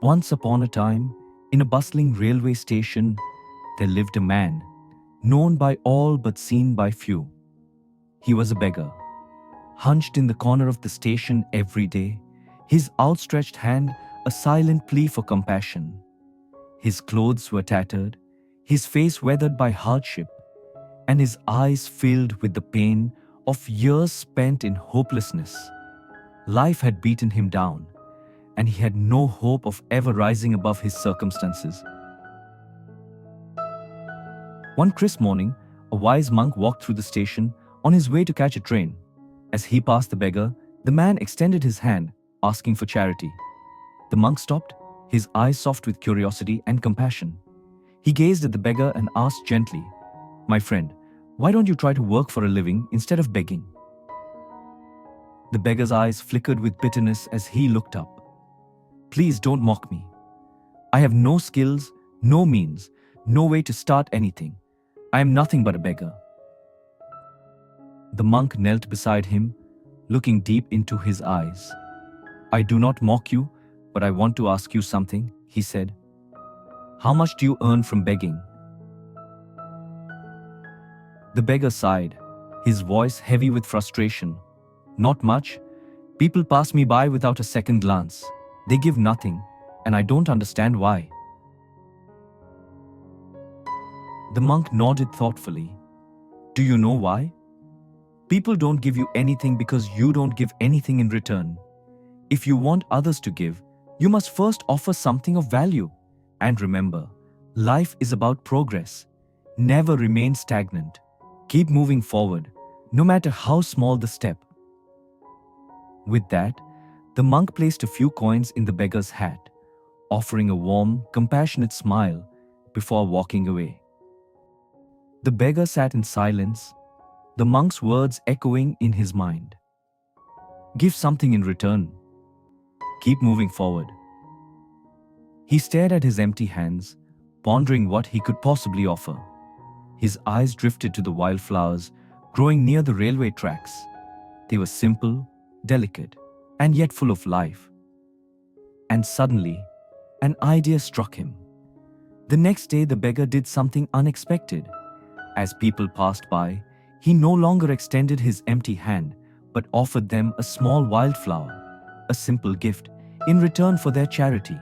Once upon a time, in a bustling railway station, there lived a man, known by all but seen by few. He was a beggar, hunched in the corner of the station every day, his outstretched hand a silent plea for compassion. His clothes were tattered, his face weathered by hardship, and his eyes filled with the pain of years spent in hopelessness. Life had beaten him down, and he had no hope of ever rising above his circumstances. One crisp morning, a wise monk walked through the station on his way to catch a train. As he passed the beggar, the man extended his hand, asking for charity. The monk stopped, his eyes soft with curiosity and compassion. He gazed at the beggar and asked gently, "My friend, why don't you try to work for a living instead of begging?" The beggar's eyes flickered with bitterness as he looked up. "Please don't mock me. I have no skills, no means, no way to start anything. I am nothing but a beggar." The monk knelt beside him, looking deep into his eyes. "I do not mock you, but I want to ask you something," he said. "How much do you earn from begging?" The beggar sighed, his voice heavy with frustration. "Not much. People pass me by without a second glance. They give nothing, and I don't understand why." The monk nodded thoughtfully. "Do you know why? People don't give you anything because you don't give anything in return. If you want others to give, you must first offer something of value. And remember, life is about progress. Never remain stagnant. Keep moving forward, no matter how small the step." With that, the monk placed a few coins in the beggar's hat, offering a warm, compassionate smile before walking away. The beggar sat in silence, the monk's words echoing in his mind. "Give something in return. Keep moving forward." He stared at his empty hands, pondering what he could possibly offer. His eyes drifted to the wildflowers growing near the railway tracks. They were simple, delicate, and yet full of life. And suddenly, an idea struck him. The next day, the beggar did something unexpected. As people passed by, he no longer extended his empty hand, but offered them a small wildflower, a simple gift, in return for their charity.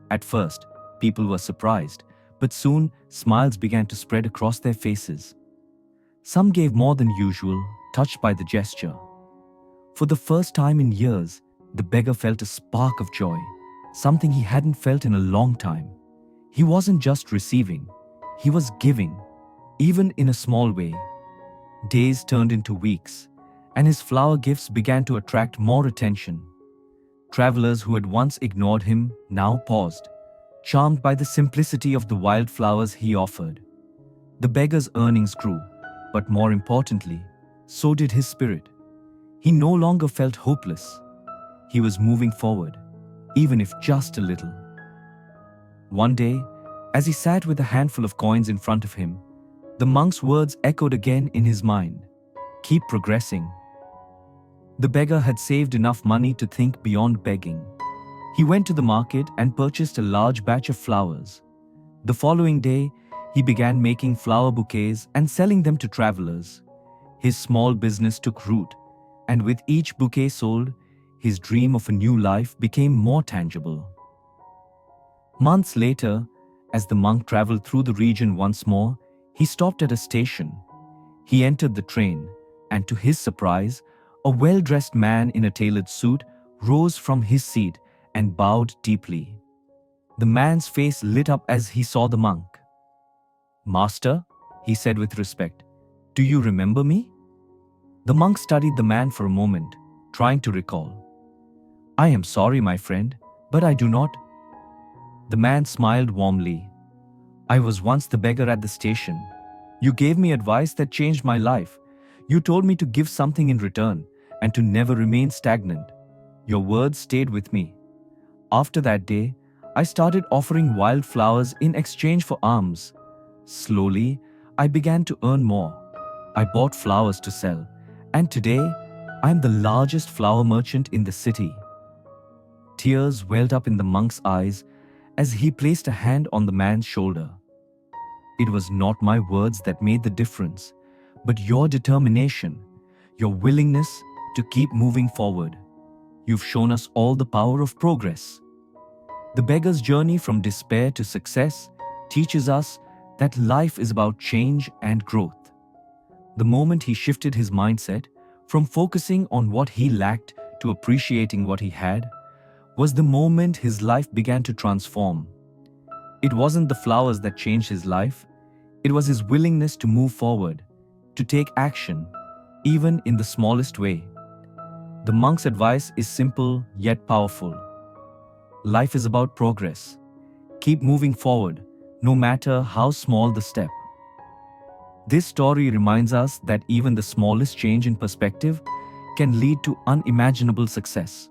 At first, people were surprised, but soon smiles began to spread across their faces. Some gave more than usual, touched by the gesture. For the first time in years, the beggar felt a spark of joy, something he hadn't felt in a long time. He wasn't just receiving, he was giving, even in a small way. Days turned into weeks, and his flower gifts began to attract more attention. Travelers who had once ignored him now paused, charmed by the simplicity of the wildflowers he offered. The beggar's earnings grew, but more importantly, so did his spirit. He no longer felt hopeless. He was moving forward, even if just a little. One day, as he sat with a handful of coins in front of him, the monk's words echoed again in his mind. "Keep progressing." The beggar had saved enough money to think beyond begging. He went to the market and purchased a large batch of flowers. The following day, he began making flower bouquets and selling them to travelers. His small business took root, and with each bouquet sold, his dream of a new life became more tangible. Months later, as the monk traveled through the region once more, he stopped at a station. He entered the train, and to his surprise, a well-dressed man in a tailored suit rose from his seat and bowed deeply. The man's face lit up as he saw the monk. "Master," he said with respect, "do you remember me?" The monk studied the man for a moment, trying to recall. "I am sorry, my friend, but I do not." The man smiled warmly. "I was once the beggar at the station. You gave me advice that changed my life. You told me to give something in return and to never remain stagnant. Your words stayed with me. After that day, I started offering wildflowers in exchange for alms. Slowly, I began to earn more. I bought flowers to sell, and today, I am the largest flower merchant in the city." Tears welled up in the monk's eyes as he placed a hand on the man's shoulder. It was not my words that made the difference, but your determination, your willingness to keep moving forward. You've shown us all the power of progress. The beggar's journey from despair to success teaches us that life is about change and growth. The moment he shifted his mindset from focusing on what he lacked to appreciating what he had, was the moment his life began to transform. It wasn't the flowers that changed his life, it was his willingness to move forward, to take action, even in the smallest way. The monk's advice is simple yet powerful. Life is about progress. Keep moving forward, no matter how small the step. This story reminds us that even the smallest change in perspective can lead to unimaginable success.